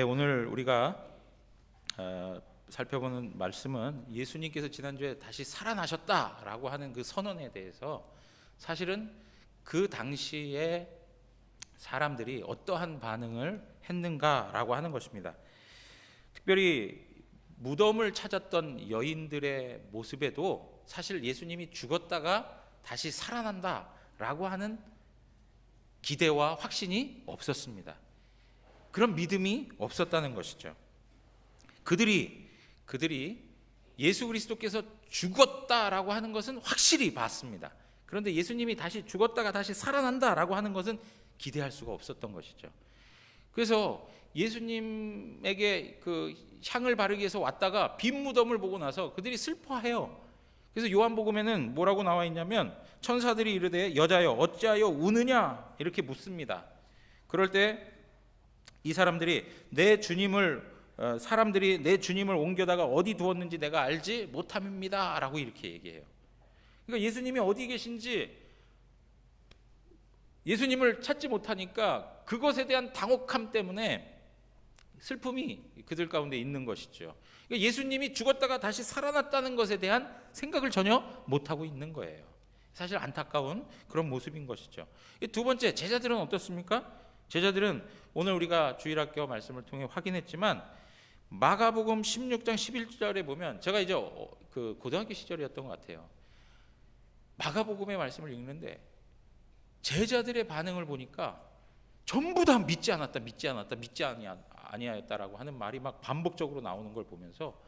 오늘 우리가 살펴보는 말씀은 예수님께서 지난주에 다시 살아나셨다라고 하는 그 선언에 대해서 사실은 그 당시에 사람들이 어떠한 반응을 했는가라고 하는 것입니다. 특별히 무덤을 찾았던 여인들의 모습에도 사실 예수님이 죽었다가 다시 살아난다라고 하는 기대와 확신이 없었습니다. 그런 믿음이 없었다는 것이죠. 그들이 예수 그리스도께서 죽었다라고 하는 것은 확실히 봤습니다. 그런데 예수님이 다시 죽었다가 다시 살아난다라고 하는 것은 기대할 수가 없었던 것이죠. 그래서 예수님에게 그 향을 바르기 위해서 왔다가 빈 무덤을 보고 나서 그들이 슬퍼해요. 그래서 요한복음에는 뭐라고 나와 있냐면 천사들이 이르되 여자여 어찌하여 우느냐 이렇게 묻습니다. 그럴 때 이 사람들이 사람들이 내 주님을 옮겨다가 어디 두었는지 내가 알지 못함입니다 라고 이렇게 얘기해요. 그러니까 예수님이 어디 계신지 예수님을 찾지 못하니까 그것에 대한 당혹함 때문에 슬픔이 그들 가운데 있는 것이죠. 그러니까 예수님이 죽었다가 다시 살아났다는 것에 대한 생각을 전혀 못하고 있는 거예요. 사실 안타까운 그런 모습인 것이죠. 두 번째, 제자들은 어떻습니까? 제자들은 오늘 우리가 주일학교 말씀을 통해 확인했지만 마가복음 16장 11절에 보면, 제가 이제 그 고등학교 시절이었던 것 같아요. 마가복음의 말씀을 읽는데 제자들의 반응을 보니까 전부 다 믿지 아니하였다라고 하는 말이 막 반복적으로 나오는 걸 보면서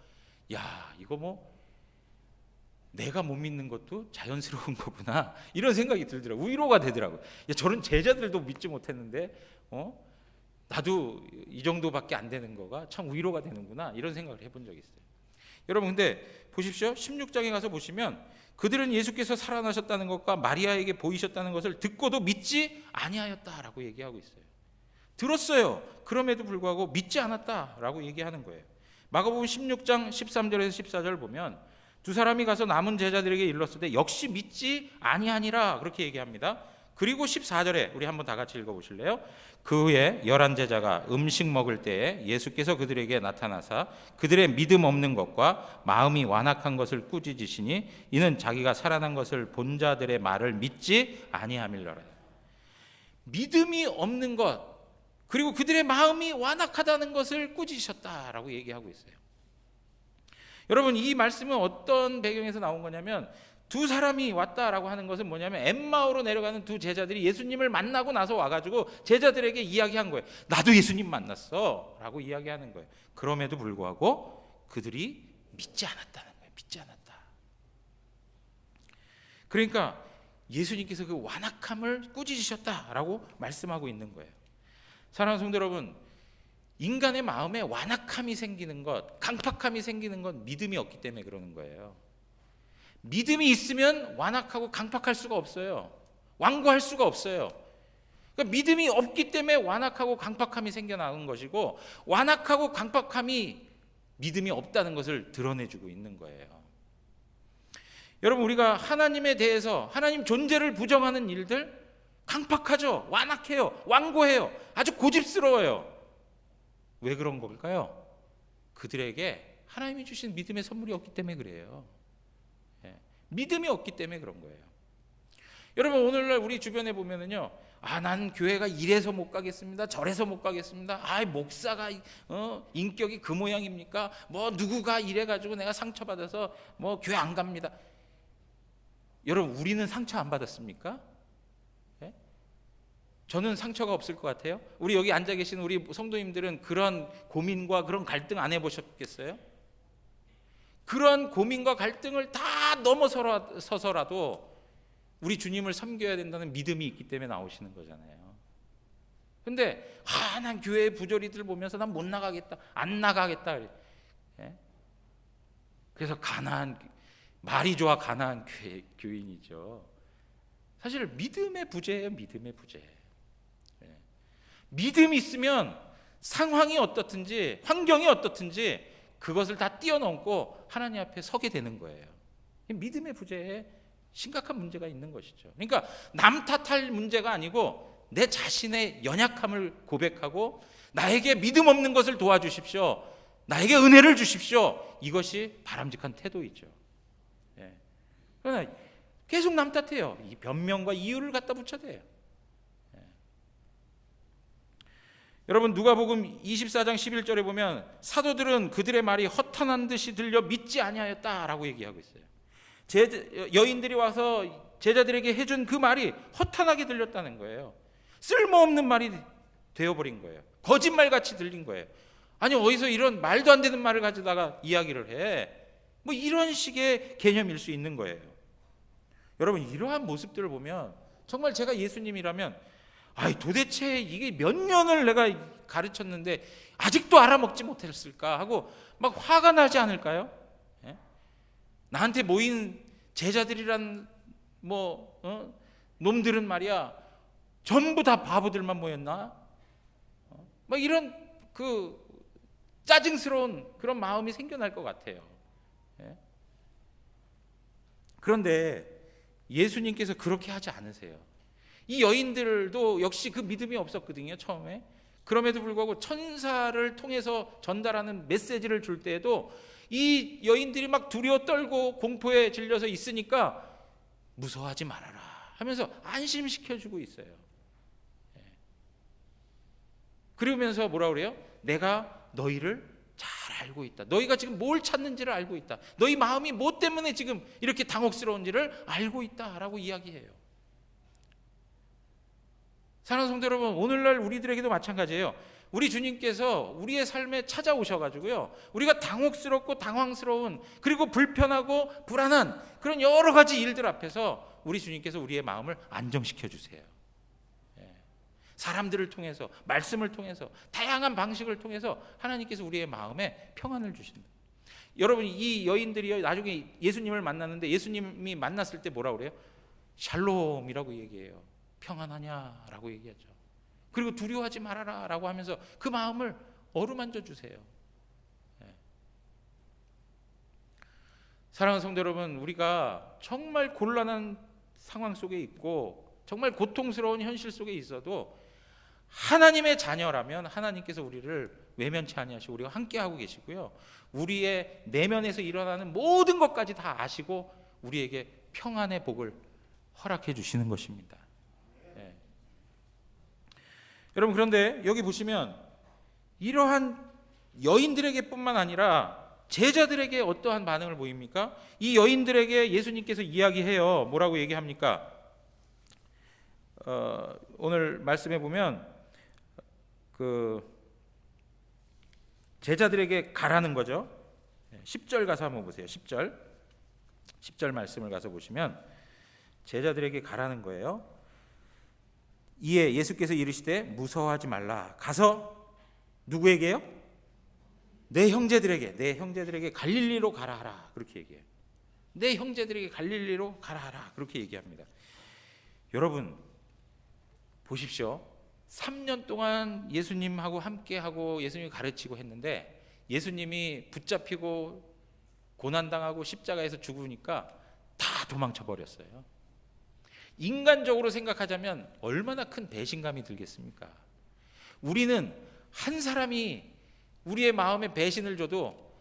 야, 이거 뭐 내가 못 믿는 것도 자연스러운 거구나 이런 생각이 들더라고요. 위로가 되더라고요. 야, 저런 제자들도 믿지 못했는데 나도 이 정도밖에 안 되는 거가 참 위로가 되는구나 이런 생각을 해본 적이 있어요. 여러분, 근데 보십시오. 16장에 가서 보시면 그들은 예수께서 살아나셨다는 것과 마리아에게 보이셨다는 것을 듣고도 믿지 아니하였다라고 얘기하고 있어요. 들었어요. 그럼에도 불구하고 믿지 않았다라고 얘기하는 거예요. 마가복음 16장 13절에서 14절 보면 두 사람이 가서 남은 제자들에게 일렀을 때 역시 믿지 아니하니라 그렇게 얘기합니다. 그리고 14절에 우리 한번 다 같이 읽어보실래요? 그 후에 11제자가 음식 먹을 때에 예수께서 그들에게 나타나사 그들의 믿음 없는 것과 마음이 완악한 것을 꾸짖으시니 이는 자기가 살아난 것을 본 자들의 말을 믿지 아니함일러라. 믿음이 없는 것, 그리고 그들의 마음이 완악하다는 것을 꾸짖으셨다라고 얘기하고 있어요. 여러분, 이 말씀은 어떤 배경에서 나온 거냐면 두 사람이 왔다라고 하는 것은 뭐냐면 엠마오로 내려가는 두 제자들이 예수님을 만나고 나서 와가지고 제자들에게 이야기한 거예요. 나도 예수님 만났어 라고 이야기하는 거예요. 그럼에도 불구하고 그들이 믿지 않았다는 거예요. 믿지 않았다. 그러니까 예수님께서 그 완악함을 꾸짖으셨다라고 말씀하고 있는 거예요. 사랑하는 성도 여러분, 인간의 마음에 완악함이 생기는 것, 강팍함이 생기는 건 믿음이 없기 때문에 그러는 거예요. 믿음이 있으면 완악하고 강팍할 수가 없어요. 완고할 수가 없어요. 그러니까 믿음이 없기 때문에 완악하고 강팍함이 생겨나는 것이고, 완악하고 강팍함이 믿음이 없다는 것을 드러내주고 있는 거예요. 여러분, 우리가 하나님에 대해서 하나님 존재를 부정하는 일들 강팍하죠. 완악해요. 완고해요. 아주 고집스러워요. 왜 그런 걸까요? 그들에게 하나님이 주신 믿음의 선물이 없기 때문에 그래요. 믿음이 없기 때문에 그런 거예요. 여러분, 오늘날 우리 주변에 보면은요, 난 교회가 이래서 못 가겠습니다. 저래서 못 가겠습니다. 목사가 인격이 그 모양입니까? 뭐 누구가 이래가지고 내가 상처받아서 뭐 교회 안 갑니다. 여러분, 우리는 상처 안 받았습니까? 저는 상처가 없을 것 같아요. 우리 여기 앉아 계신 우리 성도님들은 그런 고민과 그런 갈등 안 해보셨겠어요? 그런 고민과 갈등을 다 넘어서서라도 우리 주님을 섬겨야 된다는 믿음이 있기 때문에 나오시는 거잖아요. 근데 난 교회 부조리들 보면서 난 못 나가겠다, 안 나가겠다. 그래서 말이 좋아 가난한 교인이죠. 사실 믿음의 부재예요. 믿음의 부재. 믿음이 있으면 상황이 어떻든지 환경이 어떻든지 그것을 다 뛰어넘고 하나님 앞에 서게 되는 거예요. 믿음의 부재에 심각한 문제가 있는 것이죠. 그러니까 남 탓할 문제가 아니고 내 자신의 연약함을 고백하고 나에게 믿음 없는 것을 도와주십시오. 나에게 은혜를 주십시오. 이것이 바람직한 태도이죠. 예. 그러나 계속 남 탓해요. 이 변명과 이유를 갖다 붙여대요. 예. 여러분 누가복음 24장 11절에 보면 사도들은 그들의 말이 허탄한 듯이 들려 믿지 아니하였다라고 얘기하고 있어요. 여인들이 와서 제자들에게 해준 그 말이 허탄하게 들렸다는 거예요. 쓸모없는 말이 되어버린 거예요. 거짓말같이 들린 거예요. 아니 어디서 이런 말도 안 되는 말을 가져다가 이야기를 해. 뭐 이런 식의 개념일 수 있는 거예요. 여러분 이러한 모습들을 보면 정말 제가 예수님이라면 도대체 이게 몇 년을 내가 가르쳤는데 아직도 알아먹지 못했을까 하고 막 화가 나지 않을까요? 예? 나한테 모인 제자들이란 놈들은 말이야 전부 다 바보들만 모였나? 막 이런 그 짜증스러운 그런 마음이 생겨날 것 같아요. 예? 그런데 예수님께서 그렇게 하지 않으세요. 이 여인들도 역시 그 믿음이 없었거든요, 처음에. 그럼에도 불구하고 천사를 통해서 전달하는 메시지를 줄 때에도 이 여인들이 막 두려워 떨고 공포에 질려서 있으니까 무서워하지 말아라 하면서 안심시켜주고 있어요. 그러면서 뭐라 그래요? 내가 너희를 잘 알고 있다. 너희가 지금 뭘 찾는지를 알고 있다. 너희 마음이 뭐 때문에 지금 이렇게 당혹스러운지를 알고 있다라고 이야기해요. 사랑하는 성도 여러분, 오늘날 우리들에게도 마찬가지예요. 우리 주님께서 우리의 삶에 찾아오셔가지고요, 우리가 당혹스럽고 당황스러운 그리고 불편하고 불안한 그런 여러 가지 일들 앞에서 우리 주님께서 우리의 마음을 안정시켜 주세요. 사람들을 통해서, 말씀을 통해서, 다양한 방식을 통해서 하나님께서 우리의 마음에 평안을 주신다. 여러분 이 여인들이 나중에 예수님을 만났는데 예수님이 만났을 때 뭐라고 그래요? 샬롬이라고 얘기해요. 평안하냐라고 얘기하죠. 그리고 두려워하지 말아라 라고 하면서 그 마음을 어루만져 주세요. 사랑하는 성도 여러분, 우리가 정말 곤란한 상황 속에 있고 정말 고통스러운 현실 속에 있어도 하나님의 자녀라면 하나님께서 우리를 외면치 아니하시고 우리와 함께하고 계시고요, 우리의 내면에서 일어나는 모든 것까지 다 아시고 우리에게 평안의 복을 허락해 주시는 것입니다. 여러분 그런데 여기 보시면 이러한 여인들에게 뿐만 아니라 제자들에게 어떠한 반응을 보입니까? 이 여인들에게 예수님께서 이야기해요. 뭐라고 얘기합니까? 오늘 말씀해 보면 그 제자들에게 가라는 거죠. 10절 가서 한번 보세요. 10절 말씀을 가서 보시면 제자들에게 가라는 거예요. 이에 예수께서 이르시되 무서워하지 말라. 가서 누구에게요? 내 형제들에게 갈릴리로 가라 하라. 그렇게 얘기해요. 내 형제들에게 갈릴리로 가라 하라. 그렇게 얘기합니다. 여러분 보십시오. 3년 동안 예수님하고 함께하고 예수님이 가르치고 했는데 예수님이 붙잡히고 고난당하고 십자가에서 죽으니까 다 도망쳐 버렸어요. 인간적으로 생각하자면 얼마나 큰 배신감이 들겠습니까? 우리는 한 사람이 우리의 마음에 배신을 줘도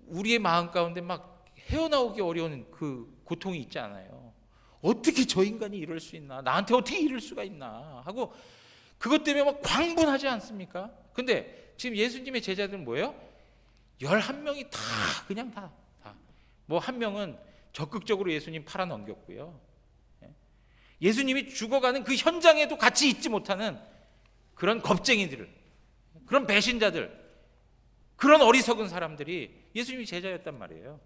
우리의 마음 가운데 막 헤어나오기 어려운 그 고통이 있지 않아요. 어떻게 저 인간이 이럴 수 있나? 나한테 어떻게 이럴 수가 있나? 하고 그것 때문에 막 광분하지 않습니까? 근데 지금 예수님의 제자들은 뭐예요? 11명이 다 그냥 다. 뭐 한 명은 적극적으로 예수님 팔아 넘겼고요. 예수님이 죽어가는 그 현장에도 같이 있지 못하는 그런 겁쟁이들, 그런 배신자들, 그런 어리석은 사람들이 예수님이 제자였단 말이에요.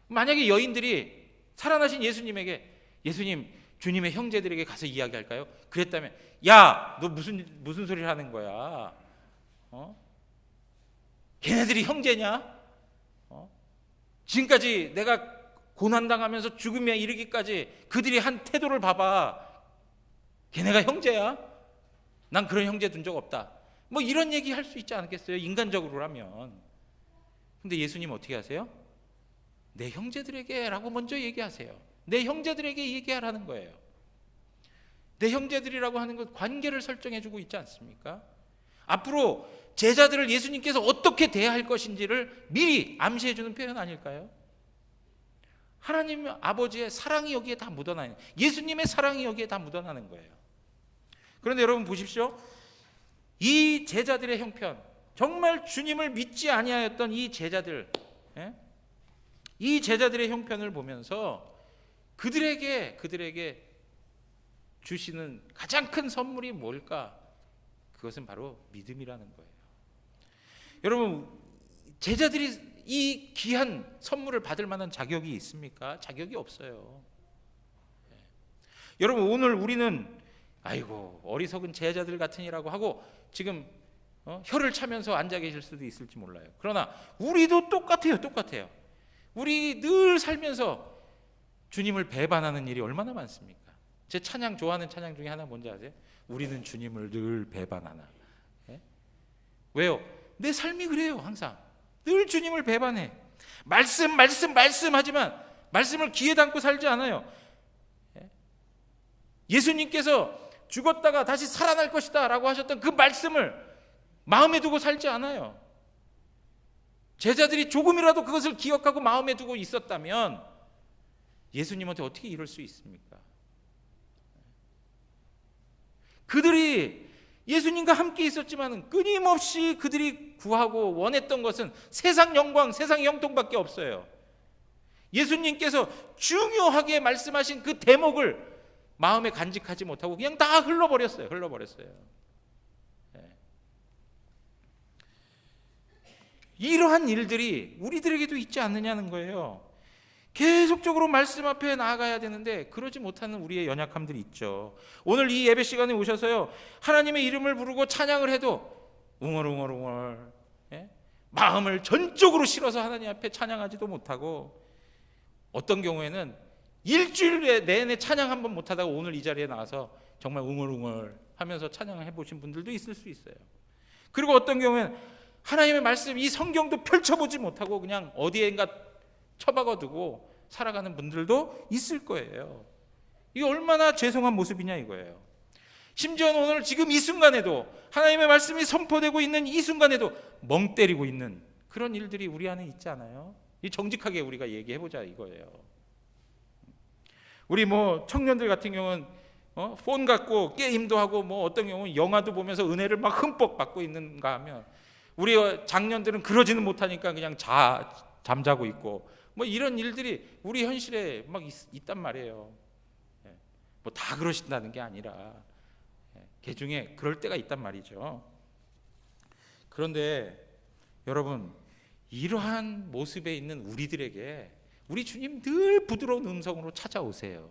만약에 여인들이 살아나신 예수님에게 예수님, 주님의 형제들에게 가서 이야기할까요? 그랬다면 야, 너 무슨 소리를 하는 거야? 걔네들이 형제냐? 지금까지 내가 고난당하면서 죽음에 이르기까지 그들이 한 태도를 봐봐. 걔네가 형제야? 난 그런 형제 둔 적 없다. 뭐 이런 얘기 할 수 있지 않겠어요? 인간적으로라면. 근데 예수님 어떻게 하세요? 내 형제들에게 라고 먼저 얘기하세요. 내 형제들에게 얘기하라는 거예요. 내 형제들이라고 하는 것 관계를 설정해주고 있지 않습니까? 앞으로 제자들을 예수님께서 어떻게 대할 것인지를 미리 암시해주는 표현 아닐까요? 하나님 아버지의 사랑이 여기에 다 묻어나는, 예수님의 사랑이 여기에 다 묻어나는 거예요. 그런데 여러분 보십시오. 이 제자들의 형편, 정말 주님을 믿지 아니하였던 이 제자들, 이 제자들의 형편을 보면서 그들에게 주시는 가장 큰 선물이 뭘까? 그것은 바로 믿음이라는 거예요. 여러분, 제자들이 이 귀한 선물을 받을 만한 자격이 있습니까? 자격이 없어요. 여러분, 오늘 우리는 아이고 어리석은 제자들 같으니라고 하고 지금 혀를 차면서 앉아 계실 수도 있을지 몰라요. 그러나 우리도 똑같아요. 우리 늘 살면서 주님을 배반하는 일이 얼마나 많습니까? 제 찬양 좋아하는 찬양 중에 하나 뭔지 아세요? 우리는 주님을 늘 배반하나. 왜요? 내 삶이 그래요. 항상 늘 주님을 배반해. 말씀하지만 말씀을 귀에 담고 살지 않아요. 예수님께서 죽었다가 다시 살아날 것이다 라고 하셨던 그 말씀을 마음에 두고 살지 않아요. 제자들이 조금이라도 그것을 기억하고 마음에 두고 있었다면 예수님한테 어떻게 이럴 수 있습니까? 그들이 예수님과 함께 있었지만 끊임없이 그들이 구하고 원했던 것은 세상 영광, 세상 형통밖에 없어요. 예수님께서 중요하게 말씀하신 그 대목을 마음에 간직하지 못하고 그냥 다 흘러버렸어요. 이러한 일들이 우리들에게도 있지 않느냐는 거예요. 계속적으로 말씀 앞에 나아가야 되는데 그러지 못하는 우리의 연약함들이 있죠. 오늘 이 예배 시간에 오셔서요, 하나님의 이름을 부르고 찬양을 해도 웅얼웅얼 마음을 전적으로 실어서 하나님 앞에 찬양하지도 못하고, 어떤 경우에는 일주일 내내 찬양 한 번 못하다가 오늘 이 자리에 나와서 정말 웅얼웅얼 하면서 찬양을 해보신 분들도 있을 수 있어요. 그리고 어떤 경우에는 하나님의 말씀, 이 성경도 펼쳐보지 못하고 그냥 어디엔가 처박아두고 살아가는 분들도 있을 거예요. 이게 얼마나 죄송한 모습이냐 이거예요. 심지어는 오늘 지금 이 순간에도 하나님의 말씀이 선포되고 있는 이 순간에도 멍 때리고 있는 그런 일들이 우리 안에 있지 않아요? 이 정직하게 우리가 얘기해보자 이거예요. 우리 청년들 같은 경우는 폰 갖고 게임도 하고 어떤 경우는 영화도 보면서 은혜를 막 흠뻑 받고 있는가 하면, 우리 장년들은 그러지는 못하니까 그냥 잠자고 있고 이런 일들이 우리 현실에 막 있단 말이에요. 다 그러신다는 게 아니라 개 중에 그럴 때가 있단 말이죠. 그런데 여러분, 이러한 모습에 있는 우리들에게 우리 주님 늘 부드러운 음성으로 찾아오세요.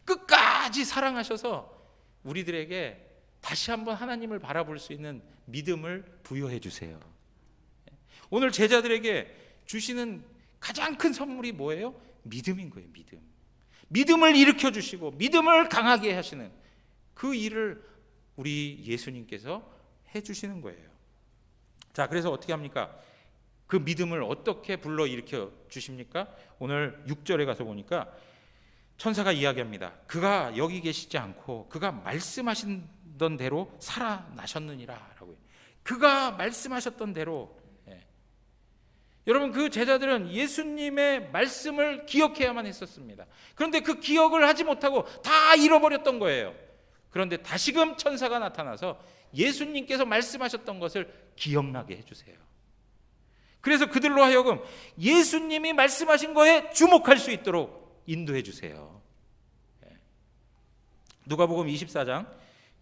끝까지 사랑하셔서 우리들에게 다시 한번 하나님을 바라볼 수 있는 믿음을 부여해 주세요. 오늘 제자들에게 주시는 가장 큰 선물이 뭐예요? 믿음인 거예요. 믿음을 일으켜 주시고 믿음을 강하게 하시는 그 일을 우리 예수님께서 해 주시는 거예요. 자, 그래서 어떻게 합니까? 그 믿음을 어떻게 불러 일으켜 주십니까? 오늘 6절에 가서 보니까 천사가 이야기합니다. 그가 여기 계시지 않고 그가 말씀하셨던 대로 살아나셨느니라 라고요. 그가 말씀하셨던 대로. 여러분, 그 제자들은 예수님의 말씀을 기억해야만 했었습니다. 그런데 그 기억을 하지 못하고 다 잃어버렸던 거예요. 그런데 다시금 천사가 나타나서 예수님께서 말씀하셨던 것을 기억나게 해주세요. 그래서 그들로 하여금 예수님이 말씀하신 거에 주목할 수 있도록 인도해 주세요. 누가복음 24장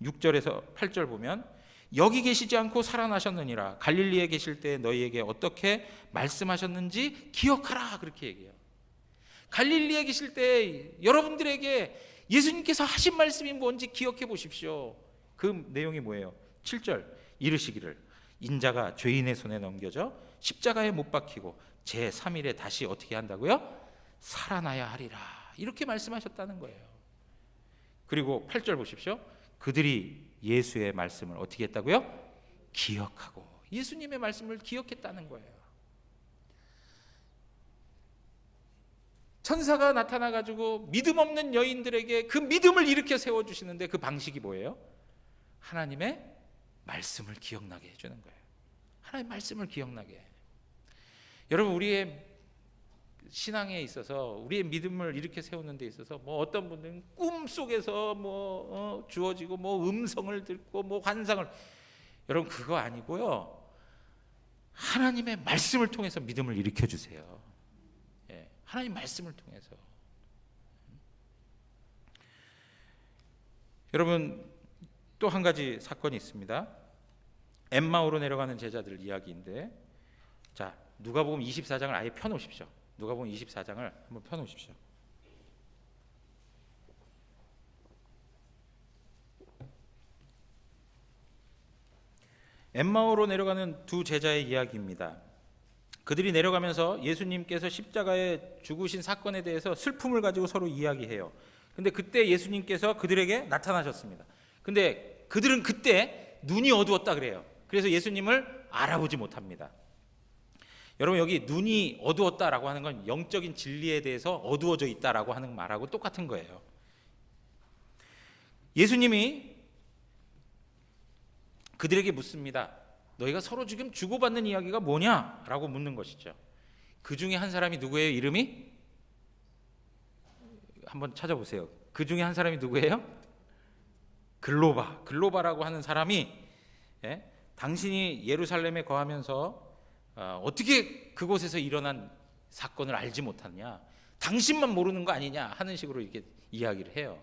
6절에서 8절 보면, 여기 계시지 않고 살아나셨느니라. 갈릴리에 계실 때 너희에게 어떻게 말씀하셨는지 기억하라. 그렇게 얘기해요. 갈릴리에 계실 때 여러분들에게 예수님께서 하신 말씀이 뭔지 기억해 보십시오. 그 내용이 뭐예요? 7절 이르시기를 인자가 죄인의 손에 넘겨져 십자가에 못 박히고 제3일에 다시 어떻게 한다고요? 살아나야 하리라. 이렇게 말씀하셨다는 거예요. 그리고 8절 보십시오. 그들이 예수의 말씀을 어떻게 했다고요? 기억하고, 예수님의 말씀을 기억했다는 거예요. 천사가 나타나 가지고 믿음 없는 여인들에게 그 믿음을 일으켜 세워 주시는데 그 방식이 뭐예요? 하나님의 말씀을 기억나게 해주는 거예요. 하나님의 말씀을 기억나게. 여러분, 우리의 신앙에 있어서, 우리의 믿음을 일으켜 세우는 데 있어서 뭐 어떤 분들은 꿈속에서 주어지고 음성을 듣고 환상을, 여러분 그거 아니고요. 하나님의 말씀을 통해서 믿음을 일으켜 주세요. 예, 하나님 말씀을 통해서. 여러분, 또 한 가지 사건이 있습니다. 엠마오로 내려가는 제자들 이야기인데, 자, 누가복음 24장을 아예 펴놓으십시오. 누가복음 24장을 한번 펴놓으십시오. 엠마오로 내려가는 두 제자의 이야기입니다. 그들이 내려가면서 예수님께서 십자가에 죽으신 사건에 대해서 슬픔을 가지고 서로 이야기해요. 근데 그때 예수님께서 그들에게 나타나셨습니다. 근데 그들은 그때 눈이 어두웠다 그래요. 그래서 예수님을 알아보지 못합니다. 여러분, 여기 눈이 어두웠다라고 하는 건 영적인 진리에 대해서 어두워져 있다라고 하는 말하고 똑같은 거예요. 예수님이 그들에게 묻습니다. 너희가 서로 지금 주고받는 이야기가 뭐냐? 라고 묻는 것이죠. 그 중에 한 사람이 누구예요? 이름이? 한번 찾아보세요. 그 중에 한 사람이 누구예요? 글로바라고 하는 사람이, 당신이 예루살렘에 거하면서 어떻게 그곳에서 일어난 사건을 알지 못하느냐, 당신만 모르는 거 아니냐 하는 식으로 이렇게 이야기를 해요.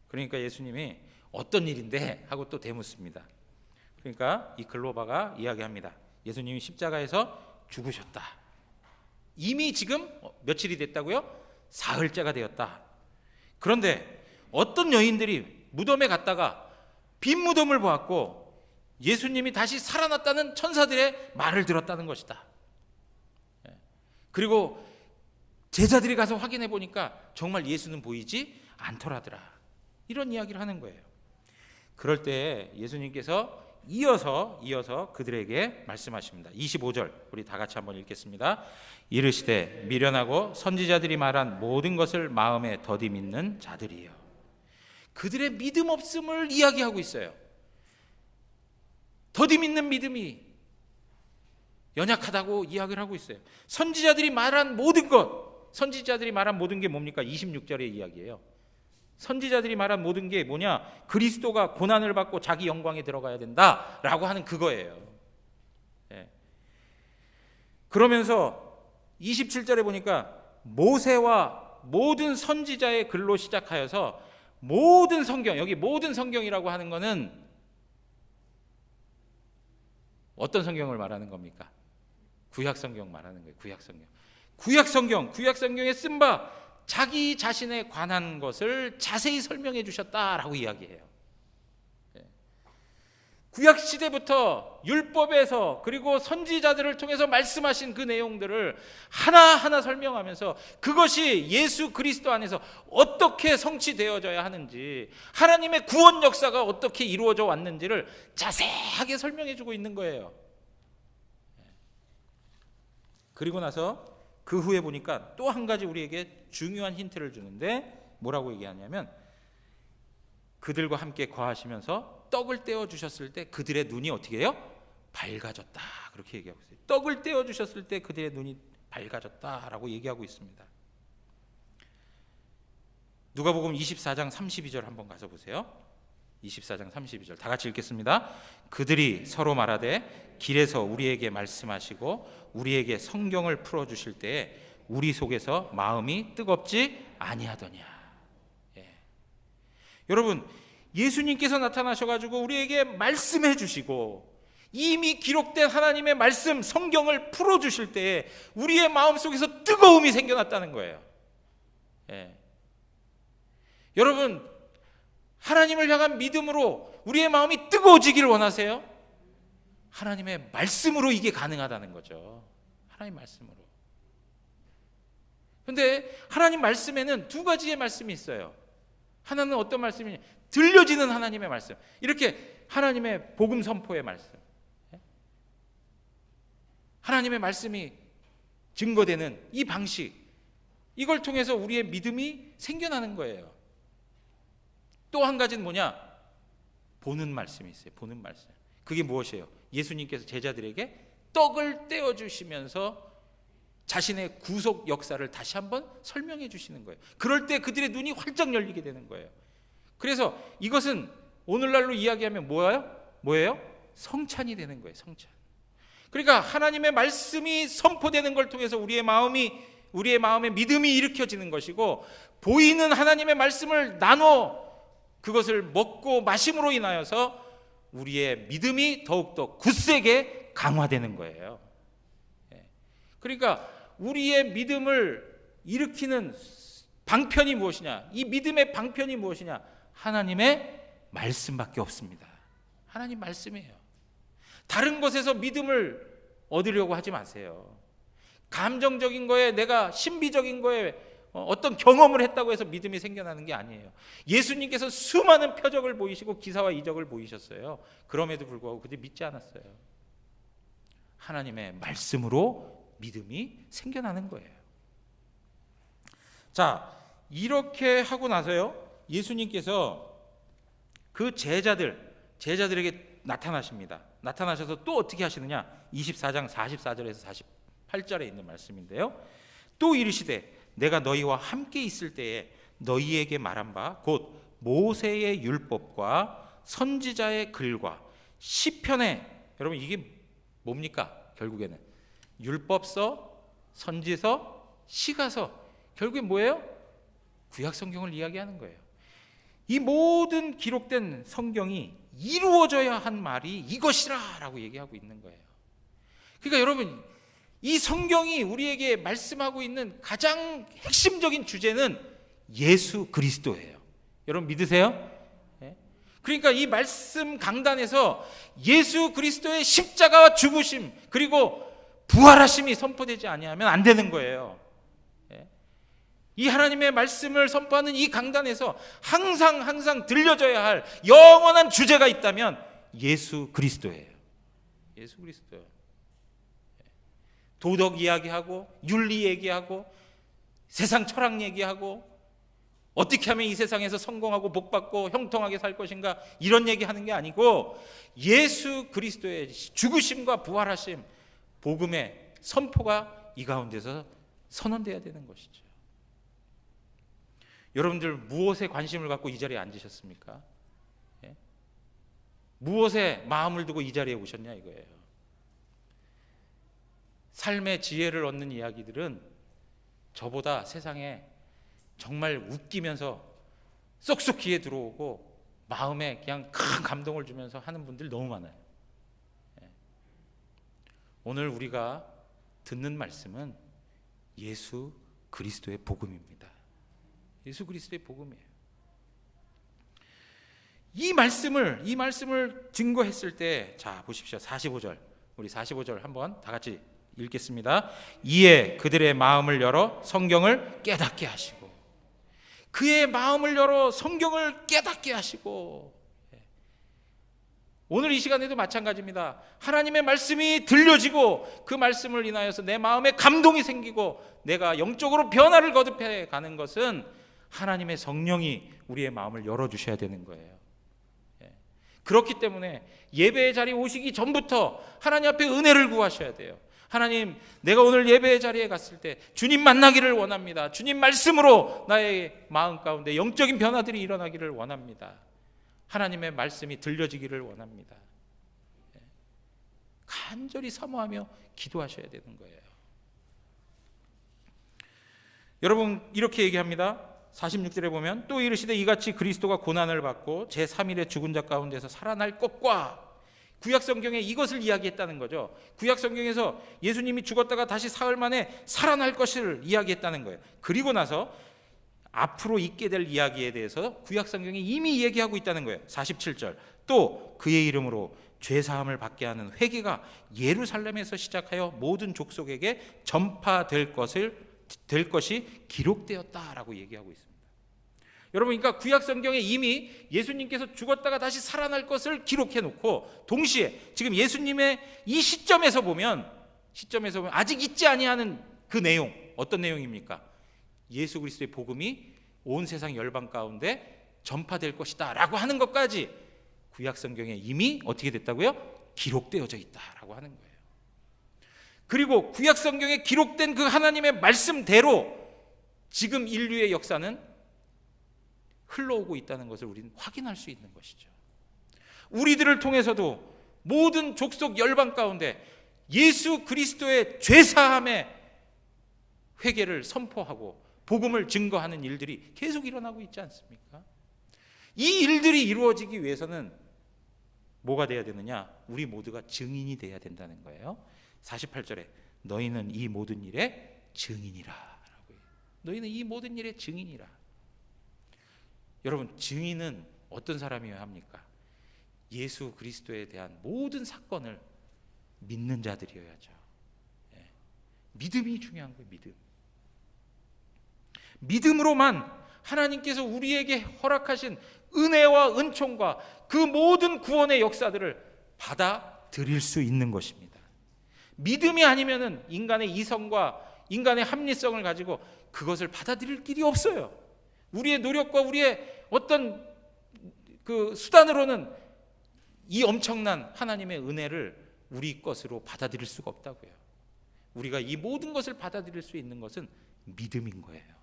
그러니까 예수님이 어떤 일인데 하고 또 되묻습니다. 그러니까 이 글로바가 이야기합니다. 예수님이 십자가에서 죽으셨다. 이미 지금 며칠이 됐다고요? 사흘째가 되었다. 그런데 어떤 여인들이 무덤에 갔다가 빈 무덤을 보았고 예수님이 다시 살아났다는 천사들의 말을 들었다는 것이다. 그리고 제자들이 가서 확인해 보니까 정말 예수는 보이지 않더라더라. 이런 이야기를 하는 거예요. 그럴 때 예수님께서 이어서 그들에게 말씀하십니다. 25절 우리 다 같이 한번 읽겠습니다. 이르시되 미련하고 선지자들이 말한 모든 것을 마음에 더디 믿는 자들이요. 그들의 믿음 없음을 이야기하고 있어요. 더디 믿는 믿음이 연약하다고 이야기를 하고 있어요. 선지자들이 말한 모든 것, 선지자들이 말한 모든 게 뭡니까? 26절의 이야기예요. 선지자들이 말한 모든 게 뭐냐? 그리스도가 고난을 받고 자기 영광에 들어가야 된다라고 하는 그거예요. 그러면서 27절에 보니까 모세와 모든 선지자의 글로 시작하여서 모든 성경, 여기 모든 성경이라고 하는 거는 어떤 성경을 말하는 겁니까? 구약 성경 말하는 거예요. 구약 성경에 쓴 바 자기 자신에 관한 것을 자세히 설명해 주셨다라고 이야기해요. 구약 시대부터 율법에서 그리고 선지자들을 통해서 말씀하신 그 내용들을 하나하나 설명하면서 그것이 예수 그리스도 안에서 어떻게 성취되어져야 하는지, 하나님의 구원 역사가 어떻게 이루어져 왔는지를 자세하게 설명해 주고 있는 거예요. 그리고 나서 그 후에 보니까 또 한 가지 우리에게 중요한 힌트를 주는데 뭐라고 얘기하냐면, 그들과 함께 거하시면서 떡을 떼어 주셨을 때 그들의 눈이 어떻게 해요? 밝아졌다. 그렇게 얘기하고 있어요. 떡을 떼어 주셨을 때 그들의 눈이 밝아졌다라고 얘기하고 있습니다. 누가복음 24장 32절 한번 가서 보세요. 24장 32절 다 같이 읽겠습니다. 그들이 서로 말하되 길에서 우리에게 말씀하시고 우리에게 성경을 풀어주실 때에 우리 속에서 마음이 뜨겁지 아니하더냐. 여러분, 예수님께서 나타나셔가지고 우리에게 말씀해 주시고 이미 기록된 하나님의 말씀 성경을 풀어주실 때에 우리의 마음속에서 뜨거움이 생겨났다는 거예요. 여러분, 하나님을 향한 믿음으로 우리의 마음이 뜨거워지기를 원하세요? 하나님의 말씀으로 이게 가능하다는 거죠. 하나님 말씀으로. 그런데 하나님 말씀에는 두 가지의 말씀이 있어요. 하나는 어떤 말씀이냐? 들려지는 하나님의 말씀. 이렇게 하나님의 복음 선포의 말씀. 하나님의 말씀이 증거되는 이 방식. 이걸 통해서 우리의 믿음이 생겨나는 거예요. 또 한 가지는 뭐냐? 보는 말씀이 있어요. 보는 말씀. 그게 무엇이에요? 예수님께서 제자들에게 떡을 떼어주시면서 자신의 구속 역사를 다시 한번 설명해 주시는 거예요. 그럴 때 그들의 눈이 활짝 열리게 되는 거예요. 그래서 이것은 오늘날로 이야기하면 뭐예요? 성찬이 되는 거예요. 성찬. 그러니까 하나님의 말씀이 선포되는 걸 통해서 우리의 마음에 믿음이 일으켜지는 것이고, 보이는 하나님의 말씀을 나눠 그것을 먹고 마심으로 인하여서 우리의 믿음이 더욱더 굳세게 강화되는 거예요. 그러니까 우리의 믿음을 일으키는 방편이 무엇이냐? 이 믿음의 방편이 무엇이냐? 하나님의 말씀밖에 없습니다. 하나님 말씀이에요. 다른 것에서 믿음을 얻으려고 하지 마세요. 감정적인 거에, 내가 신비적인 거에 어떤 경험을 했다고 해서 믿음이 생겨나는 게 아니에요. 예수님께서 수많은 표적을 보이시고 기사와 이적을 보이셨어요. 그럼에도 불구하고 그들이 믿지 않았어요. 하나님의 말씀으로 믿음이 생겨나는 거예요. 자, 이렇게 하고 나서요, 예수님께서 그 제자들에게 나타나십니다. 나타나셔서 또 어떻게 하시느냐? 24장 44절에서 48절에 있는 말씀인데요. 또 이르시되 내가 너희와 함께 있을 때에 너희에게 말한 바 곧 모세의 율법과 선지자의 글과 시편의, 여러분 이게 뭡니까? 결국에는 율법서, 선지서, 시가서, 결국엔 뭐예요? 구약 성경을 이야기하는 거예요. 이 모든 기록된 성경이 이루어져야 한 말이 이것이라라고 얘기하고 있는 거예요. 그러니까 여러분, 이 성경이 우리에게 말씀하고 있는 가장 핵심적인 주제는 예수 그리스도예요. 여러분 믿으세요? 그러니까 이 말씀 강단에서 예수 그리스도의 십자가와 죽으심 그리고 부활하심이 선포되지 아니하면 안 되는 거예요. 이 하나님의 말씀을 선포하는 이 강단에서 항상 들려져야 할 영원한 주제가 있다면 예수 그리스도예요. 예수 그리스도예요. 도덕 이야기하고 윤리 얘기하고 세상 철학 얘기하고 어떻게 하면 이 세상에서 성공하고 복받고 형통하게 살 것인가, 이런 얘기하는 게 아니고 예수 그리스도의 죽으심과 부활하심, 복음의 선포가 이 가운데서 선언돼야 되는 것이죠. 여러분들 무엇에 관심을 갖고 이 자리에 앉으셨습니까? 무엇에 마음을 두고 이 자리에 오셨냐 이거예요. 삶의 지혜를 얻는 이야기들은 저보다 세상에 정말 웃기면서 쏙쏙 귀에 들어오고 마음에 그냥 큰 감동을 주면서 하는 분들 너무 많아요. 오늘 우리가 듣는 말씀은 예수 그리스도의 복음입니다. 예수 그리스도의 복음이에요. 이 말씀을 증거했을 때, 자 보십시오. 45절, 우리 45절 한번 다 같이 읽겠습니다. 이에 그들의 마음을 열어 성경을 깨닫게 하시고, 그의 마음을 열어 성경을 깨닫게 하시고, 오늘 이 시간에도 마찬가지입니다. 하나님의 말씀이 들려지고 그 말씀을 인하여서 내 마음에 감동이 생기고 내가 영적으로 변화를 거듭해 가는 것은 하나님의 성령이 우리의 마음을 열어주셔야 되는 거예요. 그렇기 때문에 예배의 자리에 오시기 전부터 하나님 앞에 은혜를 구하셔야 돼요. 하나님, 내가 오늘 예배의 자리에 갔을 때 주님 만나기를 원합니다. 주님 말씀으로 나의 마음 가운데 영적인 변화들이 일어나기를 원합니다. 하나님의 말씀이 들려지기를 원합니다. 간절히 사모하며 기도하셔야 되는 거예요. 여러분 이렇게 얘기합니다. 46절에 보면 또 이르시되 이같이 그리스도가 고난을 받고 제3일에 죽은 자 가운데서 살아날 것과, 구약 성경에 이것을 이야기했다는 거죠. 구약 성경에서 예수님이 죽었다가 다시 사흘 만에 살아날 것을 이야기했다는 거예요. 그리고 나서 앞으로 있게 될 이야기에 대해서 구약 성경이 이미 얘기하고 있다는 거예요. 47절, 또 그의 이름으로 죄사함을 받게 하는 회개가 예루살렘에서 시작하여 모든 족속에게 전파될 것이 기록되었다라고 얘기하고 있습니다. 여러분, 그러니까 구약 성경에 이미 예수님께서 죽었다가 다시 살아날 것을 기록해 놓고, 동시에 지금 예수님의 이 시점에서 보면 아직 잊지 아니하는 그 내용, 어떤 내용입니까? 예수 그리스도의 복음이 온 세상 열방 가운데 전파될 것이다 라고 하는 것까지 구약 성경에 이미 어떻게 됐다고요? 기록되어져 있다라고 하는 거예요. 그리고 구약 성경에 기록된 그 하나님의 말씀대로 지금 인류의 역사는 흘러오고 있다는 것을 우리는 확인할 수 있는 것이죠. 우리들을 통해서도 모든 족속 열방 가운데 예수 그리스도의 죄사함의 회개를 선포하고 복음을 증거하는 일들이 계속 일어나고 있지 않습니까? 이 일들이 이루어지기 위해서는 뭐가 돼야 되느냐? 우리 모두가 증인이 돼야 된다는 거예요. 48절에 너희는 이 모든 일의 증인이라 라고 해요. 너희는 이 모든 일의 증인이라. 여러분, 증인은 어떤 사람이어야 합니까? 예수 그리스도에 대한 모든 사건을 믿는 자들이어야죠. 믿음이 중요한 거예요. 믿음으로만 하나님께서 우리에게 허락하신 은혜와 은총과 그 모든 구원의 역사들을 받아들일 수 있는 것입니다. 믿음이 아니면은 인간의 이성과 인간의 합리성을 가지고 그것을 받아들일 길이 없어요. 우리의 노력과 우리의 어떤 그 수단으로는 이 엄청난 하나님의 은혜를 우리 것으로 받아들일 수가 없다고요. 우리가 이 모든 것을 받아들일 수 있는 것은 믿음인 거예요.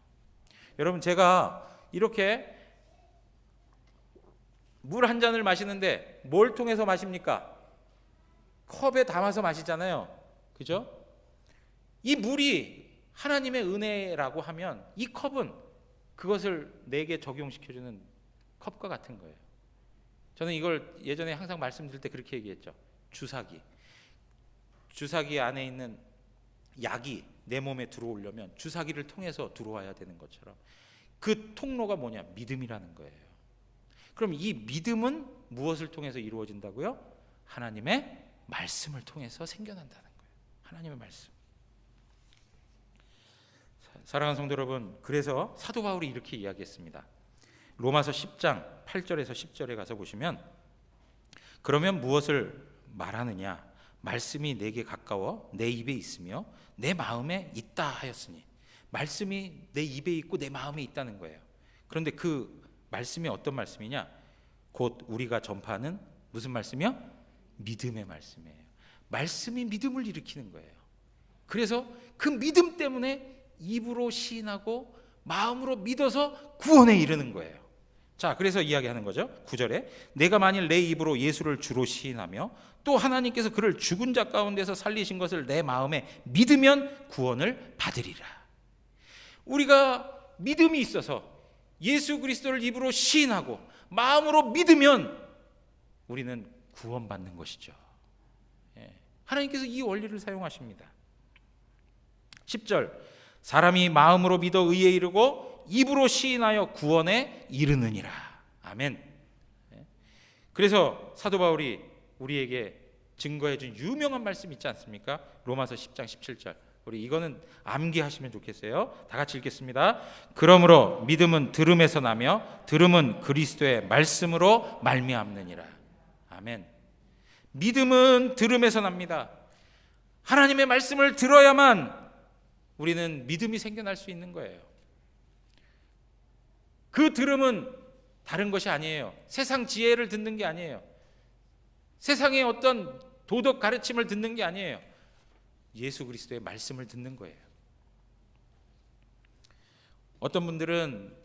여러분, 제가 이렇게 물 한 잔을 마시는데 뭘 통해서 마십니까? 컵에 담아서 마시잖아요. 그죠? 이 물이 하나님의 은혜라고 하면 이 컵은 그것을 내게 적용시켜주는 컵과 같은 거예요. 저는 이걸 예전에 항상 말씀드릴 때 그렇게 얘기했죠. 주사기 안에 있는 약이 내 몸에 들어오려면 주사기를 통해서 들어와야 되는 것처럼 그 통로가 뭐냐? 믿음이라는 거예요. 그럼 이 믿음은 무엇을 통해서 이루어진다고요? 하나님의 말씀을 통해서 생겨난다는 거예요. 하나님의 말씀. 사랑하는 성도 여러분, 그래서 사도 바울이 이렇게 이야기했습니다. 로마서 10장 8절에서 10절에 가서 보시면, 그러면 무엇을 말하느냐? 말씀이 내게 가까워 내 입에 있으며 내 마음에 있다 하였으니, 말씀이 내 입에 있고 내 마음에 있다는 거예요. 그런데 그 말씀이 어떤 말씀이냐? 곧 우리가 전파하는 무슨 말씀이요? 믿음의 말씀이에요. 말씀이 믿음을 일으키는 거예요. 그래서 그 믿음 때문에 입으로 시인하고 마음으로 믿어서 구원에 이르는 거예요. 자, 그래서 이야기하는 거죠. 9절에 내가 만일 내 입으로 예수를 주로 시인하며 또 하나님께서 그를 죽은 자 가운데서 살리신 것을 내 마음에 믿으면 구원을 받으리라. 우리가 믿음이 있어서 예수 그리스도를 입으로 시인하고 마음으로 믿으면 우리는 구원받는 것이죠. 하나님께서 이 원리를 사용하십니다. 10절 사람이 마음으로 믿어 의에 이르고 입으로 시인하여 구원에 이르느니라. 아멘. 그래서 사도 바울이 우리에게 증거해 준 유명한 말씀 있지 않습니까? 로마서 10장 17절. 우리 이거는 암기하시면 좋겠어요. 다 같이 읽겠습니다. 그러므로 믿음은 들음에서 나며 들음은 그리스도의 말씀으로 말미암느니라. 아멘. 믿음은 들음에서 납니다. 하나님의 말씀을 들어야만 우리는 믿음이 생겨날 수 있는 거예요. 그 들음은 다른 것이 아니에요. 세상 지혜를 듣는 게 아니에요. 세상의 어떤 도덕 가르침을 듣는 게 아니에요. 예수 그리스도의 말씀을 듣는 거예요. 어떤 분들은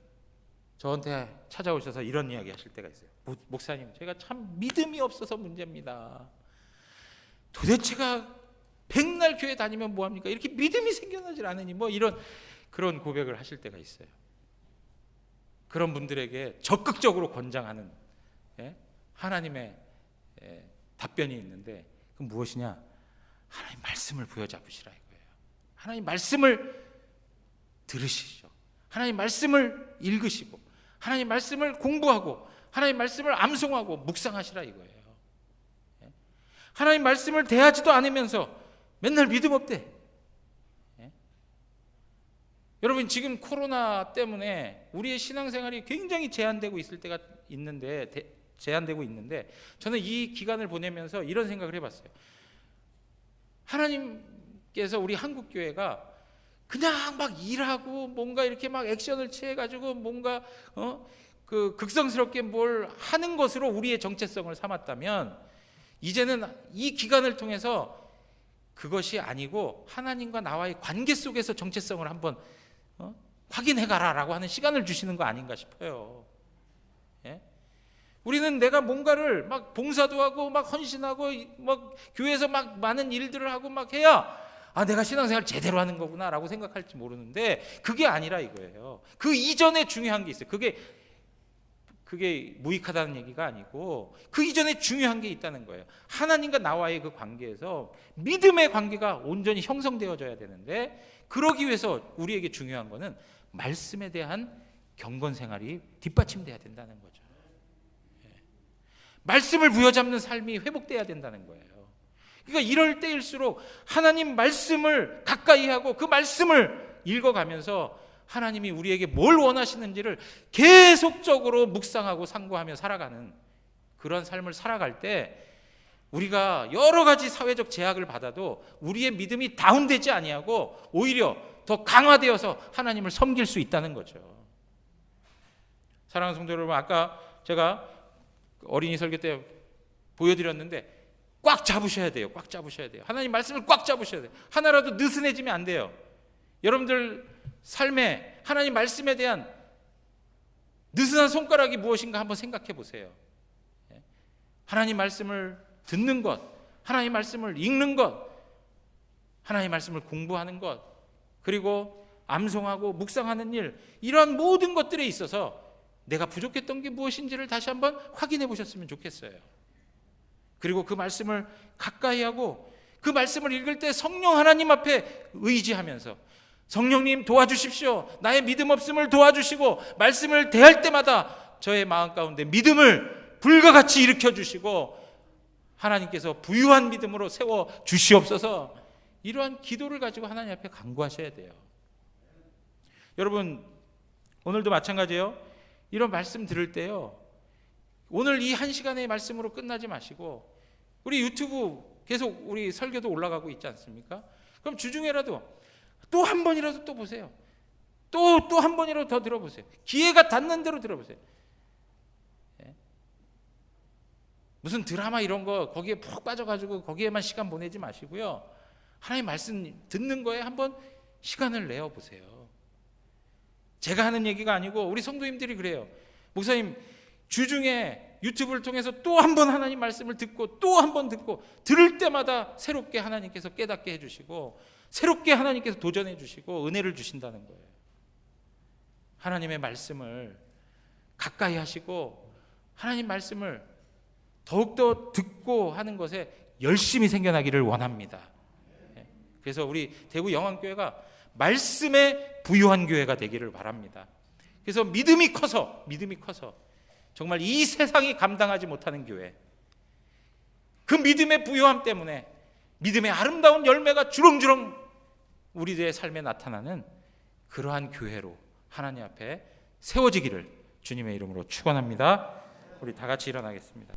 저한테 찾아오셔서 이런 이야기 하실 때가 있어요. 목사님, 제가 참 믿음이 없어서 문제입니다. 도대체가 백날 교회 다니면 뭐합니까? 이렇게 믿음이 생겨나질 않으니 뭐 이런 그런 고백을 하실 때가 있어요. 그런 분들에게 적극적으로 권장하는 하나님의 답변이 있는데, 그건 무엇이냐? 하나님 말씀을 부여잡으시라 이거예요. 하나님 말씀을 들으시죠. 하나님 말씀을 읽으시고 하나님 말씀을 공부하고 하나님 말씀을 암송하고 묵상하시라 이거예요. 하나님 말씀을 대하지도 않으면서 맨날 믿음 없대. 여러분, 지금 코로나 때문에 우리의 신앙생활이 굉장히 제한되고 있는데 저는 이 기간을 보내면서 이런 생각을 해봤어요. 하나님께서 우리 한국교회가 그냥 막 일하고 뭔가 이렇게 막 액션을 취해가지고 뭔가 그 극성스럽게 뭘 하는 것으로 우리의 정체성을 삼았다면, 이제는 이 기간을 통해서 그것이 아니고 하나님과 나와의 관계 속에서 정체성을 한번 확인해가라라고 하는 시간을 주시는 거 아닌가 싶어요. 예? 우리는 내가 뭔가를 막 봉사도 하고 막 헌신하고 막 교회에서 막 많은 일들을 하고 막 해야 내가 신앙생활 제대로 하는 거구나라고 생각할지 모르는데, 그게 아니라 이거예요. 그 이전에 중요한 게 있어요. 그게 무익하다는 얘기가 아니고 그 이전에 중요한 게 있다는 거예요. 하나님과 나와의 그 관계에서 믿음의 관계가 온전히 형성되어져야 되는데, 그러기 위해서 우리에게 중요한 거는 말씀에 대한 경건 생활이 뒷받침돼야 된다는 거죠. 말씀을 부여잡는 삶이 회복돼야 된다는 거예요. 그러니까 이럴 때일수록 하나님 말씀을 가까이 하고 그 말씀을 읽어가면서 하나님이 우리에게 뭘 원하시는지를 계속적으로 묵상하고 상고하며 살아가는 그런 삶을 살아갈 때, 우리가 여러 가지 사회적 제약을 받아도 우리의 믿음이 다운되지 아니하고 오히려 더 강화되어서 하나님을 섬길 수 있다는 거죠. 사랑하는 성도 여러분, 아까 제가 어린이 설교 때 보여드렸는데 꽉 잡으셔야 돼요. 꽉 잡으셔야 돼요. 하나님 말씀을 꽉 잡으셔야 돼요. 하나라도 느슨해지면 안 돼요. 여러분들 삶에 하나님 말씀에 대한 느슨한 손가락이 무엇인가 한번 생각해 보세요. 하나님 말씀을 듣는 것, 하나님 말씀을 읽는 것, 하나님 말씀을 공부하는 것, 그리고 암송하고 묵상하는 일, 이러한 모든 것들에 있어서 내가 부족했던 게 무엇인지를 다시 한번 확인해 보셨으면 좋겠어요. 그리고 그 말씀을 가까이 하고 그 말씀을 읽을 때 성령 하나님 앞에 의지하면서, 성령님 도와주십시오, 나의 믿음 없음을 도와주시고 말씀을 대할 때마다 저의 마음 가운데 믿음을 불과 같이 일으켜 주시고 하나님께서 부유한 믿음으로 세워 주시옵소서, 이러한 기도를 가지고 하나님 앞에 간구하셔야 돼요. 여러분, 오늘도 마찬가지예요. 이런 말씀 들을 때요, 오늘 이 한 시간의 말씀으로 끝나지 마시고, 우리 유튜브 계속 우리 설교도 올라가고 있지 않습니까? 그럼 주중에라도 또 한 번이라도 또 보세요. 또 한 번이라도 더 들어보세요. 기회가 닿는 대로 들어보세요. 무슨 드라마 이런 거 거기에 푹 빠져가지고 거기에만 시간 보내지 마시고요, 하나님 말씀 듣는 거에 한번 시간을 내어보세요. 제가 하는 얘기가 아니고 우리 성도님들이 그래요. 목사님, 주중에 유튜브를 통해서 또 한 번 하나님 말씀을 듣고 또 한 번 듣고, 들을 때마다 새롭게 하나님께서 깨닫게 해주시고 새롭게 하나님께서 도전해 주시고 은혜를 주신다는 거예요. 하나님의 말씀을 가까이 하시고 하나님 말씀을 더욱더 듣고 하는 것에 열심히 생겨나기를 원합니다. 그래서 우리 대구 영안교회가 말씀에 부유한 교회가 되기를 바랍니다. 그래서 믿음이 커서 정말 이 세상이 감당하지 못하는 교회, 그 믿음의 부유함 때문에 믿음의 아름다운 열매가 주렁주렁 우리들의 삶에 나타나는 그러한 교회로 하나님 앞에 세워지기를 주님의 이름으로 축원합니다. 우리 다 같이 일어나겠습니다.